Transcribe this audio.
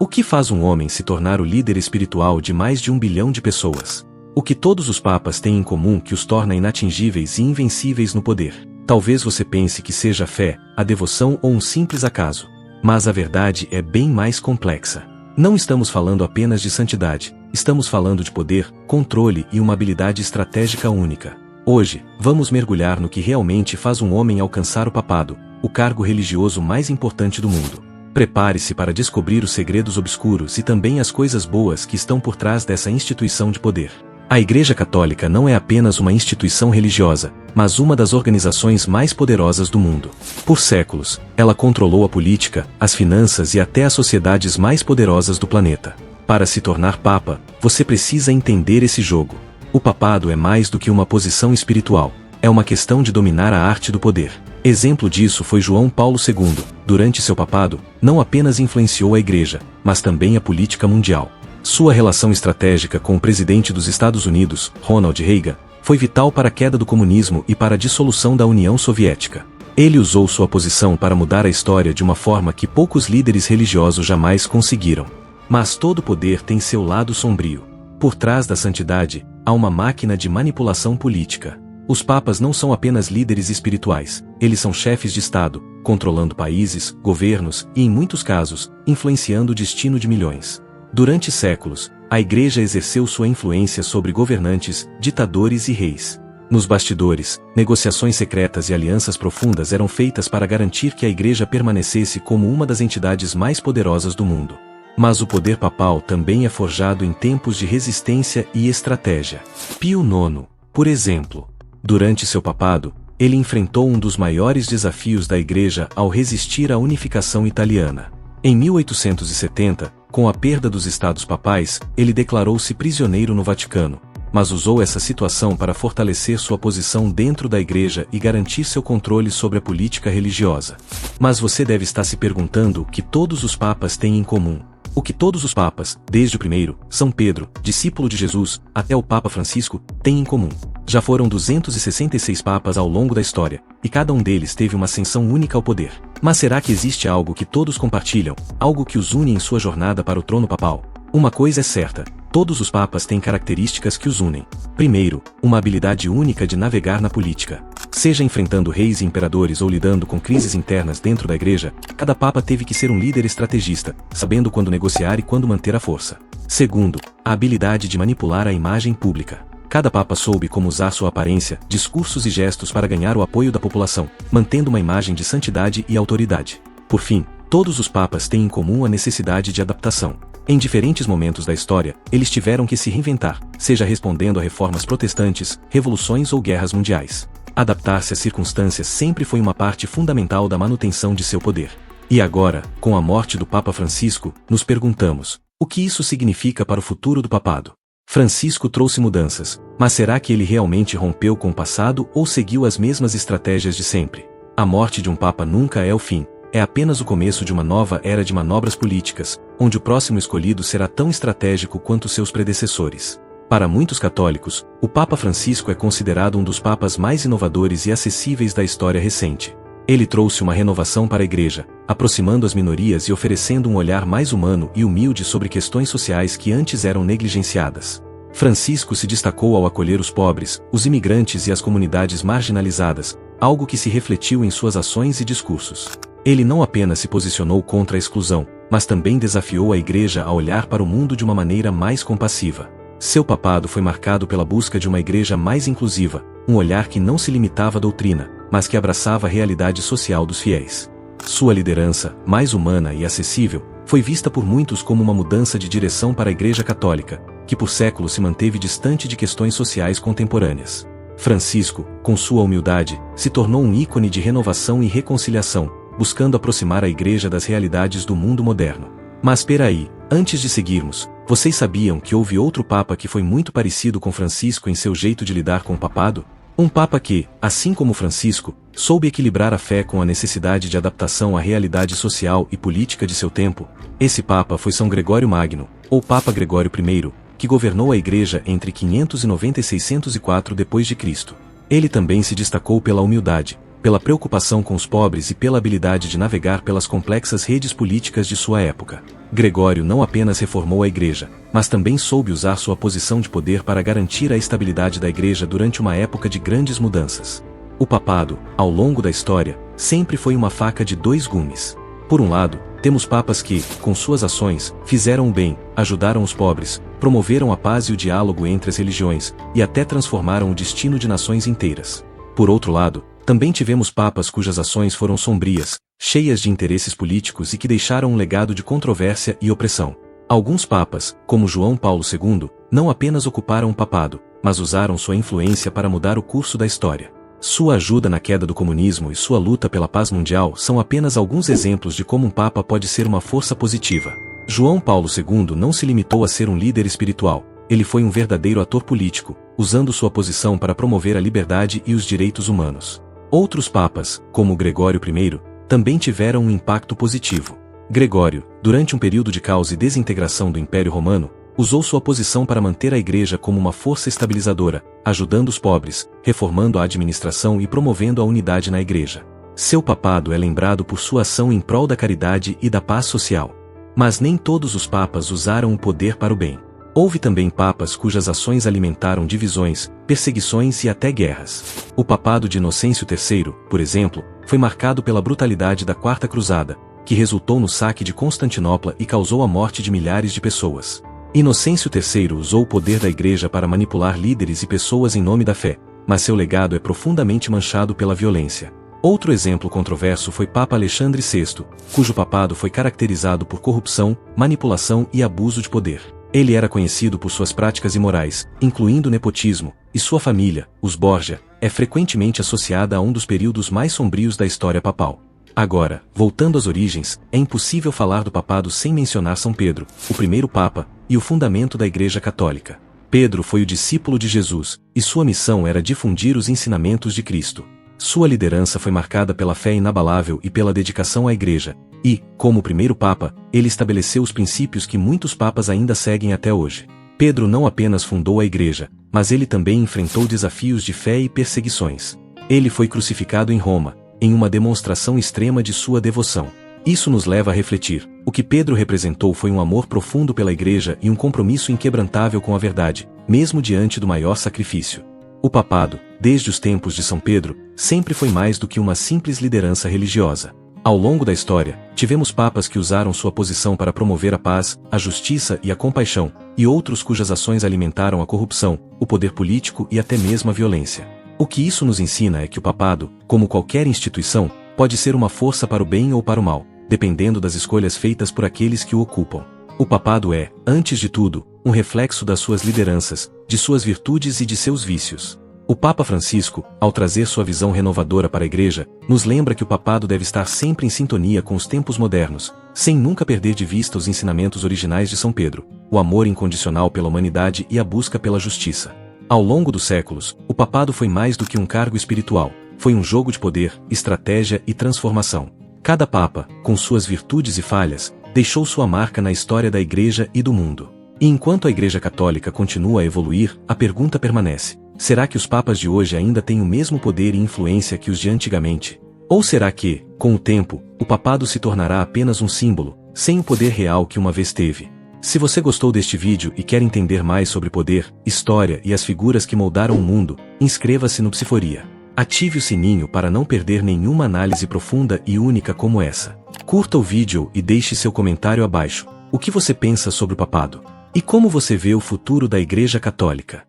O que faz um homem se tornar o líder espiritual de mais de 1 bilhão de pessoas? O que todos os papas têm em comum que os torna inatingíveis e invencíveis no poder? Talvez você pense que seja a fé, a devoção ou um simples acaso. Mas a verdade é bem mais complexa. Não estamos falando apenas de santidade, estamos falando de poder, controle e uma habilidade estratégica única. Hoje, vamos mergulhar no que realmente faz um homem alcançar o papado, o cargo religioso mais importante do mundo. Prepare-se para descobrir os segredos obscuros e também as coisas boas que estão por trás dessa instituição de poder. A Igreja Católica não é apenas uma instituição religiosa, mas uma das organizações mais poderosas do mundo. Por séculos, ela controlou a política, as finanças e até as sociedades mais poderosas do planeta. Para se tornar papa, você precisa entender esse jogo. O papado é mais do que uma posição espiritual. É uma questão de dominar a arte do poder. Exemplo disso foi João Paulo II. Durante seu papado, não apenas influenciou a Igreja, mas também a política mundial. Sua relação estratégica com o presidente dos Estados Unidos, Ronald Reagan, foi vital para a queda do comunismo e para a dissolução da União Soviética. Ele usou sua posição para mudar a história de uma forma que poucos líderes religiosos jamais conseguiram. Mas todo poder tem seu lado sombrio. Por trás da santidade, há uma máquina de manipulação política. Os papas não são apenas líderes espirituais, eles são chefes de Estado, controlando países, governos e, em muitos casos, influenciando o destino de milhões. Durante séculos, a Igreja exerceu sua influência sobre governantes, ditadores e reis. Nos bastidores, negociações secretas e alianças profundas eram feitas para garantir que a Igreja permanecesse como uma das entidades mais poderosas do mundo. Mas o poder papal também é forjado em tempos de resistência e estratégia. Pio IX, por exemplo. Durante seu papado, ele enfrentou um dos maiores desafios da Igreja ao resistir à unificação italiana. Em 1870, com a perda dos Estados Papais, ele declarou-se prisioneiro no Vaticano, mas usou essa situação para fortalecer sua posição dentro da Igreja e garantir seu controle sobre a política religiosa. Mas você deve estar se perguntando o que todos os papas têm em comum. O que todos os papas, desde o primeiro, São Pedro, discípulo de Jesus, até o Papa Francisco, têm em comum. Já foram 266 papas ao longo da história, e cada um deles teve uma ascensão única ao poder. Mas será que existe algo que todos compartilham, algo que os une em sua jornada para o trono papal? Uma coisa é certa, todos os papas têm características que os unem. Primeiro, uma habilidade única de navegar na política. Seja enfrentando reis e imperadores ou lidando com crises internas dentro da Igreja, cada papa teve que ser um líder estrategista, sabendo quando negociar e quando manter a força. Segundo, a habilidade de manipular a imagem pública. Cada papa soube como usar sua aparência, discursos e gestos para ganhar o apoio da população, mantendo uma imagem de santidade e autoridade. Por fim, todos os papas têm em comum a necessidade de adaptação. Em diferentes momentos da história, eles tiveram que se reinventar, seja respondendo a reformas protestantes, revoluções ou guerras mundiais. Adaptar-se às circunstâncias sempre foi uma parte fundamental da manutenção de seu poder. E agora, com a morte do Papa Francisco, nos perguntamos: o que isso significa para o futuro do papado? Francisco trouxe mudanças, mas será que ele realmente rompeu com o passado ou seguiu as mesmas estratégias de sempre? A morte de um papa nunca é o fim, é apenas o começo de uma nova era de manobras políticas, onde o próximo escolhido será tão estratégico quanto seus predecessores. Para muitos católicos, o Papa Francisco é considerado um dos papas mais inovadores e acessíveis da história recente. Ele trouxe uma renovação para a Igreja, aproximando as minorias e oferecendo um olhar mais humano e humilde sobre questões sociais que antes eram negligenciadas. Francisco se destacou ao acolher os pobres, os imigrantes e as comunidades marginalizadas, algo que se refletiu em suas ações e discursos. Ele não apenas se posicionou contra a exclusão, mas também desafiou a Igreja a olhar para o mundo de uma maneira mais compassiva. Seu papado foi marcado pela busca de uma Igreja mais inclusiva, um olhar que não se limitava à doutrina, mas que abraçava a realidade social dos fiéis. Sua liderança, mais humana e acessível, foi vista por muitos como uma mudança de direção para a Igreja Católica, que por séculos se manteve distante de questões sociais contemporâneas. Francisco, com sua humildade, se tornou um ícone de renovação e reconciliação, buscando aproximar a Igreja das realidades do mundo moderno. Mas espera aí, antes de seguirmos, vocês sabiam que houve outro papa que foi muito parecido com Francisco em seu jeito de lidar com o papado? Um papa que, assim como Francisco, soube equilibrar a fé com a necessidade de adaptação à realidade social e política de seu tempo. Esse papa foi São Gregório Magno, ou Papa Gregório I, que governou a Igreja entre 590 e 604 d.C. Ele também se destacou pela humildade, pela preocupação com os pobres e pela habilidade de navegar pelas complexas redes políticas de sua época. Gregório não apenas reformou a Igreja, mas também soube usar sua posição de poder para garantir a estabilidade da Igreja durante uma época de grandes mudanças. O papado, ao longo da história, sempre foi uma faca de dois gumes. Por um lado, temos papas que, com suas ações, fizeram o bem, ajudaram os pobres, promoveram a paz e o diálogo entre as religiões, e até transformaram o destino de nações inteiras. Por outro lado, também tivemos papas cujas ações foram sombrias, cheias de interesses políticos e que deixaram um legado de controvérsia e opressão. Alguns papas, como João Paulo II, não apenas ocuparam o papado, mas usaram sua influência para mudar o curso da história. Sua ajuda na queda do comunismo e sua luta pela paz mundial são apenas alguns exemplos de como um papa pode ser uma força positiva. João Paulo II não se limitou a ser um líder espiritual, ele foi um verdadeiro ator político, usando sua posição para promover a liberdade e os direitos humanos. Outros papas, como Gregório I, também tiveram um impacto positivo. Gregório, durante um período de caos e desintegração do Império Romano, usou sua posição para manter a Igreja como uma força estabilizadora, ajudando os pobres, reformando a administração e promovendo a unidade na Igreja. Seu papado é lembrado por sua ação em prol da caridade e da paz social. Mas nem todos os papas usaram o poder para o bem. Houve também papas cujas ações alimentaram divisões, perseguições e até guerras. O papado de Inocêncio III, por exemplo, foi marcado pela brutalidade da Quarta Cruzada, que resultou no saque de Constantinopla e causou a morte de milhares de pessoas. Inocêncio III usou o poder da Igreja para manipular líderes e pessoas em nome da fé, mas seu legado é profundamente manchado pela violência. Outro exemplo controverso foi Papa Alexandre VI, cujo papado foi caracterizado por corrupção, manipulação e abuso de poder. Ele era conhecido por suas práticas imorais, incluindo nepotismo, e sua família, os Borgia, é frequentemente associada a um dos períodos mais sombrios da história papal. Agora, voltando às origens, é impossível falar do papado sem mencionar São Pedro, o primeiro papa, e o fundamento da Igreja Católica. Pedro foi o discípulo de Jesus, e sua missão era difundir os ensinamentos de Cristo. Sua liderança foi marcada pela fé inabalável e pela dedicação à Igreja, e, como o primeiro papa, ele estabeleceu os princípios que muitos papas ainda seguem até hoje. Pedro não apenas fundou a Igreja, mas ele também enfrentou desafios de fé e perseguições. Ele foi crucificado em Roma, em uma demonstração extrema de sua devoção. Isso nos leva a refletir. O que Pedro representou foi um amor profundo pela Igreja e um compromisso inquebrantável com a verdade, mesmo diante do maior sacrifício. O papado, desde os tempos de São Pedro, sempre foi mais do que uma simples liderança religiosa. Ao longo da história, tivemos papas que usaram sua posição para promover a paz, a justiça e a compaixão, e outros cujas ações alimentaram a corrupção, o poder político e até mesmo a violência. O que isso nos ensina é que o papado, como qualquer instituição, pode ser uma força para o bem ou para o mal, dependendo das escolhas feitas por aqueles que o ocupam. O papado é, antes de tudo, um reflexo das suas lideranças, de suas virtudes e de seus vícios. O Papa Francisco, ao trazer sua visão renovadora para a Igreja, nos lembra que o papado deve estar sempre em sintonia com os tempos modernos, sem nunca perder de vista os ensinamentos originais de São Pedro, o amor incondicional pela humanidade e a busca pela justiça. Ao longo dos séculos, o papado foi mais do que um cargo espiritual, foi um jogo de poder, estratégia e transformação. Cada papa, com suas virtudes e falhas, deixou sua marca na história da Igreja e do mundo. E enquanto a Igreja Católica continua a evoluir, a pergunta permanece: será que os papas de hoje ainda têm o mesmo poder e influência que os de antigamente? Ou será que, com o tempo, o papado se tornará apenas um símbolo, sem o poder real que uma vez teve? Se você gostou deste vídeo e quer entender mais sobre poder, história e as figuras que moldaram o mundo, inscreva-se no Psiforia. Ative o sininho para não perder nenhuma análise profunda e única como essa. Curta o vídeo e deixe seu comentário abaixo. O que você pensa sobre o papado? E como você vê o futuro da Igreja Católica?